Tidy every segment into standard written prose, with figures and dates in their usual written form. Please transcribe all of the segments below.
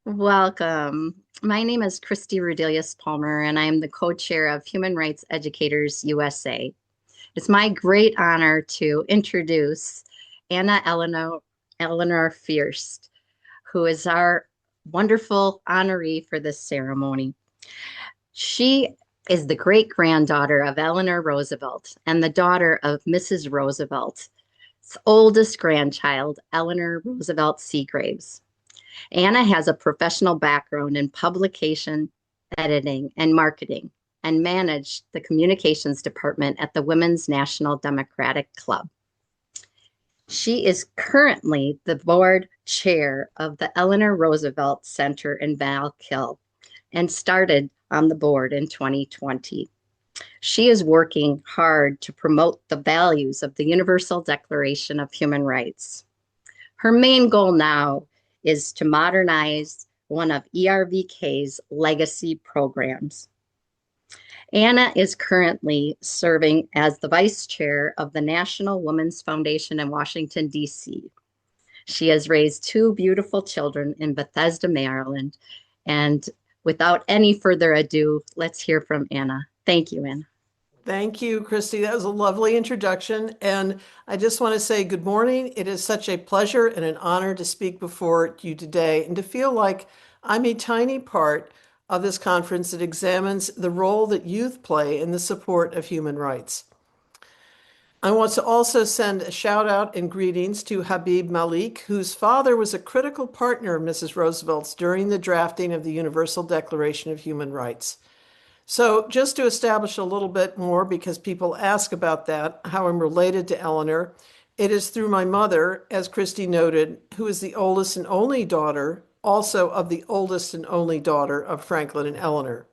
Welcome. My name is Christy Rudelius Palmer, and I am the co-chair of Human Rights Educators USA. It's my great honor to introduce Eleanor Fierst, who is our wonderful honoree for this ceremony. She is the great-granddaughter of Eleanor Roosevelt and the daughter of Mrs. Roosevelt's oldest grandchild, Eleanor Roosevelt Seagraves. Anna has a professional background in publication, editing, and marketing, and managed the communications department at the Women's National Democratic Club. She is currently the board chair of the Eleanor Roosevelt Center in Val-Kill and started on the board in 2020. She is working hard to promote the values of the Universal Declaration of Human Rights. Her main goal now is to modernize one of ERVK's legacy programs. Anna is currently serving as the vice chair of the National Women's Foundation in Washington, D.C. She has raised two beautiful children in Bethesda, Maryland. And without any further ado, let's hear from Anna. Thank you, Anna. Thank you, Christy. That was a lovely introduction. And I just want to say good morning. It is such a pleasure and an honor to speak before you today and to feel like I'm a tiny part of this conference that examines the role that youth play in the support of human rights. I want to also send a shout out and greetings to Habib Malik, whose father was a critical partner of Mrs. Roosevelt's during the drafting of the Universal Declaration of Human Rights. So just to establish a little bit more, because people ask about that, how I'm related to Eleanor, it is through my mother, as Christy noted, who is the oldest and only daughter, also of the oldest and only daughter of Franklin and Eleanor.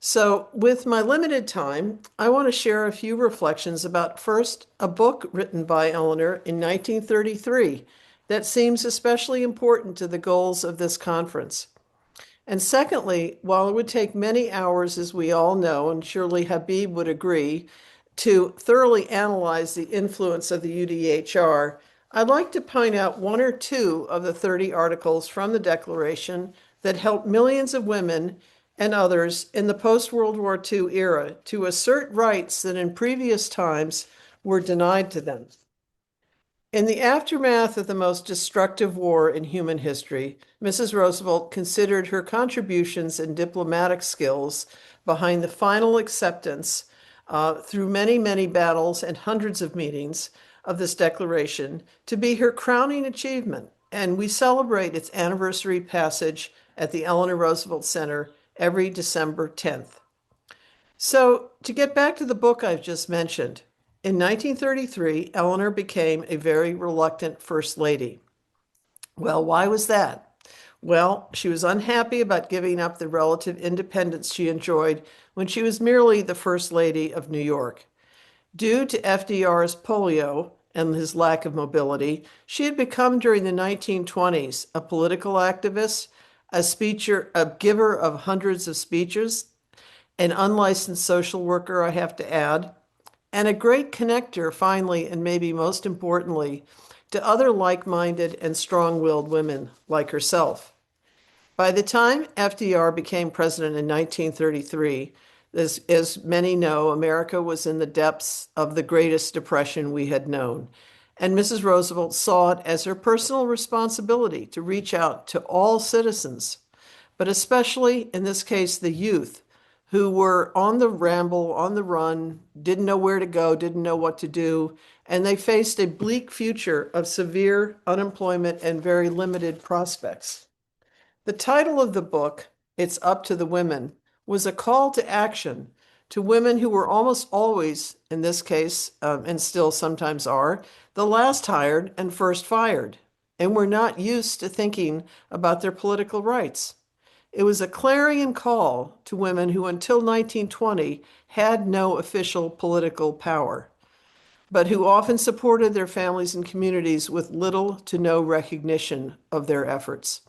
So with my limited time, I want to share a few reflections about first, a book written by Eleanor in 1933 that seems especially important to the goals of this conference. And secondly, while it would take many hours, as we all know, and surely Habib would agree, to thoroughly analyze the influence of the UDHR, I'd like to point out one or two of the 30 articles from the Declaration that helped millions of women and others in the post-World War II era to assert rights that in previous times were denied to them. In the aftermath of the most destructive war in human history, Mrs. Roosevelt considered her contributions and diplomatic skills behind the final acceptance through many, many battles and hundreds of meetings of this declaration to be her crowning achievement. And we celebrate its anniversary passage at the Eleanor Roosevelt Center every December 10th. So to get back to the book I've just mentioned, in 1933, Eleanor became a very reluctant First Lady. Well, why was that? Well, she was unhappy about giving up the relative independence she enjoyed when she was merely the First Lady of New York. Due to FDR's polio and his lack of mobility, she had become during the 1920s a political activist, a speaker, a giver of hundreds of speeches, an unlicensed social worker, I have to add, and a great connector, finally, and maybe most importantly, to other like-minded and strong-willed women like herself. By the time FDR became president in 1933, as many know, America was in the depths of the greatest depression we had known, and Mrs. Roosevelt saw it as her personal responsibility to reach out to all citizens, but especially, in this case, the youth, who were on the ramble, on the run, didn't know where to go, didn't know what to do, and they faced a bleak future of severe unemployment and very limited prospects. The title of the book, It's Up to the Women, was a call to action to women who were almost always, in this case, and still sometimes are, the last hired and first fired, and were not used to thinking about their political rights. It was a clarion call to women who until 1920 had no official political power, but who often supported their families and communities with little to no recognition of their efforts.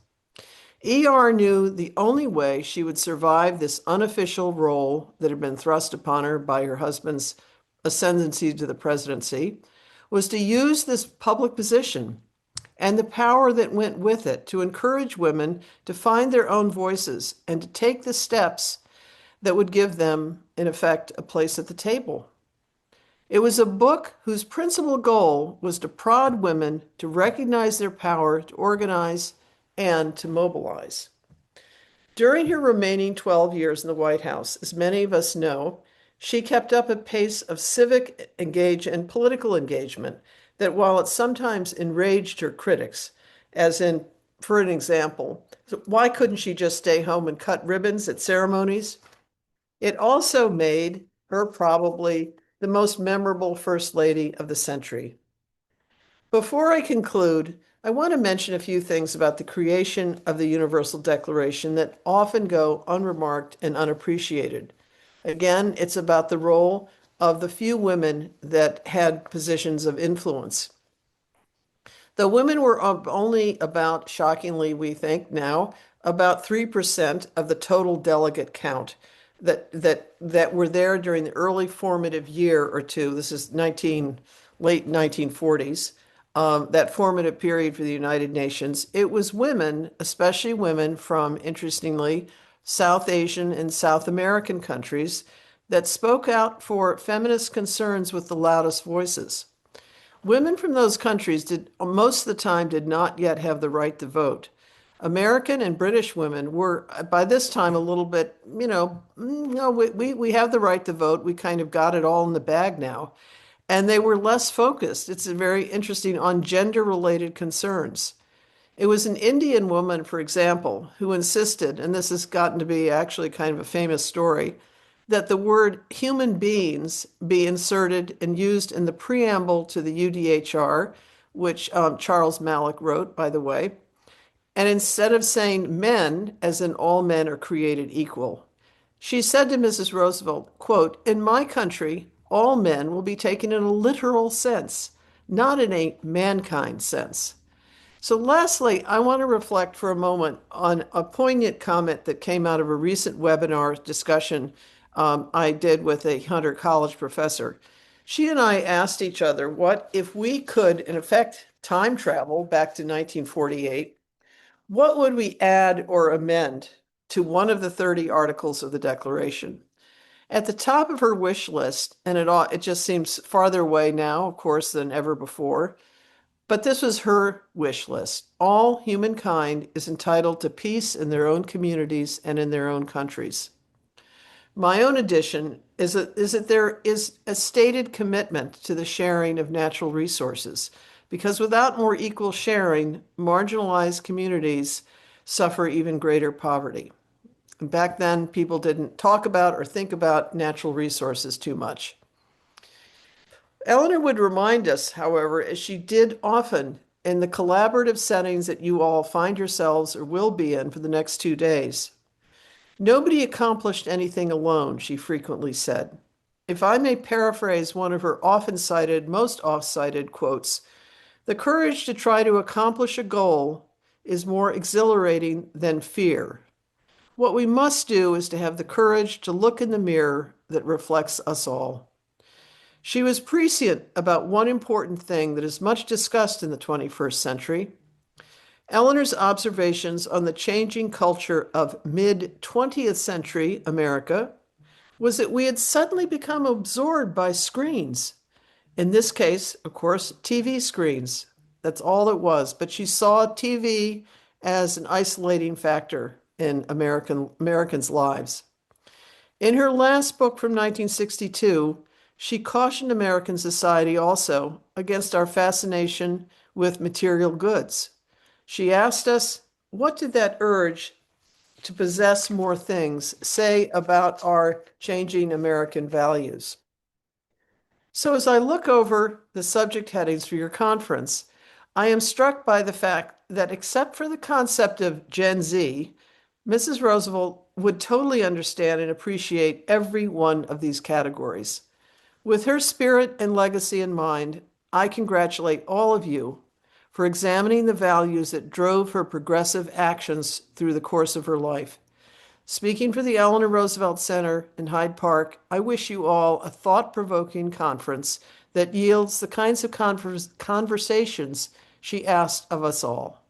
ER knew the only way she would survive this unofficial role that had been thrust upon her by her husband's ascendancy to the presidency was to use this public position and the power that went with it to encourage women to find their own voices and to take the steps that would give them, in effect, a place at the table. It was a book whose principal goal was to prod women to recognize their power, to organize, and to mobilize. During her remaining 12 years in the White House, as many of us know, she kept up a pace of civic and political engagement that, while it sometimes enraged her critics, as in, for an example, why couldn't she just stay home and cut ribbons at ceremonies? It also made her probably the most memorable First Lady of the century. Before I conclude, I want to mention a few things about the creation of the Universal Declaration that often go unremarked and unappreciated. Again, it's about the role of the few women that had positions of influence. Though women were only about, shockingly, we think now, about 3% of the total delegate count that were there during the early formative year or two. This is late 1940s, that formative period for the United Nations. It was women, especially women from, interestingly, South Asian and South American countries, that spoke out for feminist concerns with the loudest voices. Women from those countries most of the time did not yet have the right to vote. American and British women were by this time a little bit, no, we have the right to vote. We kind of got it all in the bag now. And they were less focused. It's very interesting on gender-related concerns. It was an Indian woman, for example, who insisted, and this has gotten to be actually kind of a famous story, that the word human beings be inserted and used in the preamble to the UDHR, which Charles Malik wrote, by the way. And instead of saying men, as in all men are created equal, she said to Mrs. Roosevelt, quote, "In my country, all men will be taken in a literal sense, not in a mankind sense." So lastly, I want to reflect for a moment on a poignant comment that came out of a recent webinar discussion I did with a Hunter College professor. She and I asked each other, what if we could, in effect, time travel back to 1948, what would we add or amend to one of the 30 articles of the Declaration? At the top of her wish list, and it just seems farther away now, of course, than ever before, but this was her wish list. All humankind is entitled to peace in their own communities and in their own countries. My own addition is that there is a stated commitment to the sharing of natural resources, because without more equal sharing, marginalized communities suffer even greater poverty. And back then, people didn't talk about or think about natural resources too much. Eleanor would remind us, however, as she did often in the collaborative settings that you all find yourselves or will be in for the next 2 days. Nobody accomplished anything alone, she frequently said. If I may paraphrase one of her often cited, most oft-cited quotes, the courage to try to accomplish a goal is more exhilarating than fear. What we must do is to have the courage to look in the mirror that reflects us all. She was prescient about one important thing that is much discussed in the 21st century. Eleanor's observations on the changing culture of mid-20th century America was that we had suddenly become absorbed by screens. In this case, of course, TV screens. That's all it was. But she saw TV as an isolating factor in Americans' lives. In her last book from 1962, she cautioned American society also against our fascination with material goods. She asked us, what did that urge to possess more things say about our changing American values? So as I look over the subject headings for your conference, I am struck by the fact that except for the concept of Gen Z, Mrs. Roosevelt would totally understand and appreciate every one of these categories. With her spirit and legacy in mind, I congratulate all of you for examining the values that drove her progressive actions through the course of her life. Speaking for the Eleanor Roosevelt Center in Hyde Park, I wish you all a thought-provoking conference that yields the kinds of conversations she asked of us all.